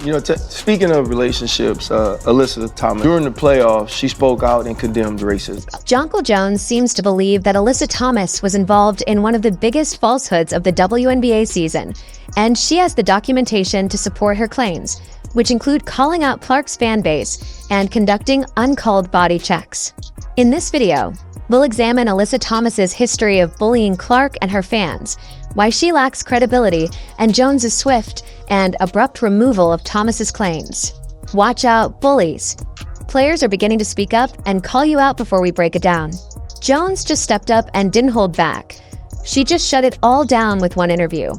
You know, speaking of relationships, Alyssa Thomas, during the playoffs, she spoke out and condemned racism. Jonquel Jones seems to believe that Alyssa Thomas was involved in one of the biggest falsehoods of the WNBA season, and she has the documentation to support her claims, which include calling out Clark's fan base and conducting uncalled body checks. In this video, we'll examine Alyssa Thomas's history of bullying Clark and her fans, why she lacks credibility, and Jones's swift and abrupt removal of Thomas's claims. Watch out, bullies. Players are beginning to speak up and call you out before we break it down. Jones just stepped up and didn't hold back. She just shut it all down with one interview.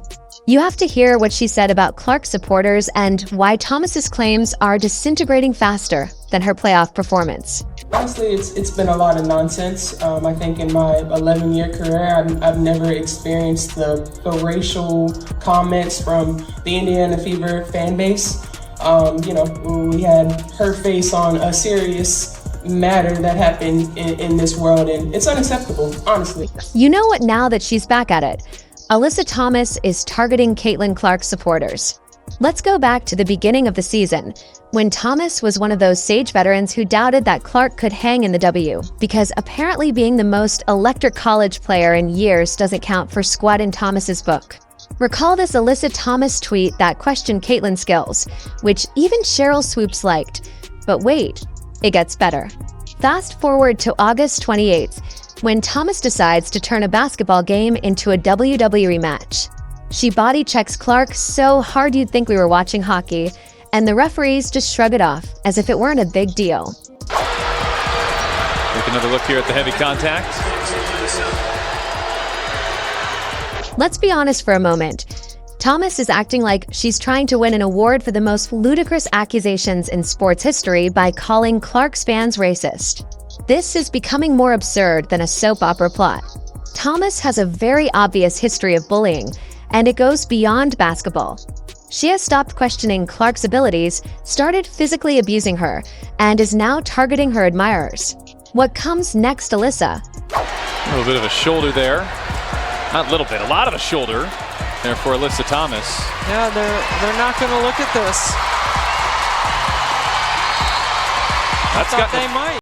You have to hear what she said about Clark supporters and why Thomas's claims are disintegrating faster than her playoff performance. Honestly, it's been a lot of nonsense. I think in my 11-year career, I've never experienced the racial comments from the Indiana Fever fan base. We had her face on a serious matter that happened in this world, and it's unacceptable, honestly. You know what, now that she's back at it, Alyssa Thomas is targeting Caitlyn Clark's supporters. Let's go back to the beginning of the season, when Thomas was one of those sage veterans who doubted that Clark could hang in the W, because apparently being the most electric college player in years doesn't count for squat in Thomas's book. Recall this Alyssa Thomas tweet that questioned Caitlyn's skills, which even Cheryl Swoops liked. But wait, it gets better. Fast forward to August 28th, when Thomas decides to turn a basketball game into a WWE match. She body checks Clark so hard you'd think we were watching hockey, and the referees just shrug it off as if it weren't a big deal. Take another look here at the heavy contact. Let's be honest for a moment. Thomas is acting like she's trying to win an award for the most ludicrous accusations in sports history by calling Clark's fans racist. This is becoming more absurd than a soap opera plot. Thomas has a very obvious history of bullying, and it goes beyond basketball. She has stopped questioning Clark's abilities, started physically abusing her, and is now targeting her admirers. What comes next, Alyssa? A little bit of a shoulder there. Not a little bit, a lot of a shoulder there for Alyssa Thomas. Yeah, they're not going to look at this. That's got they might.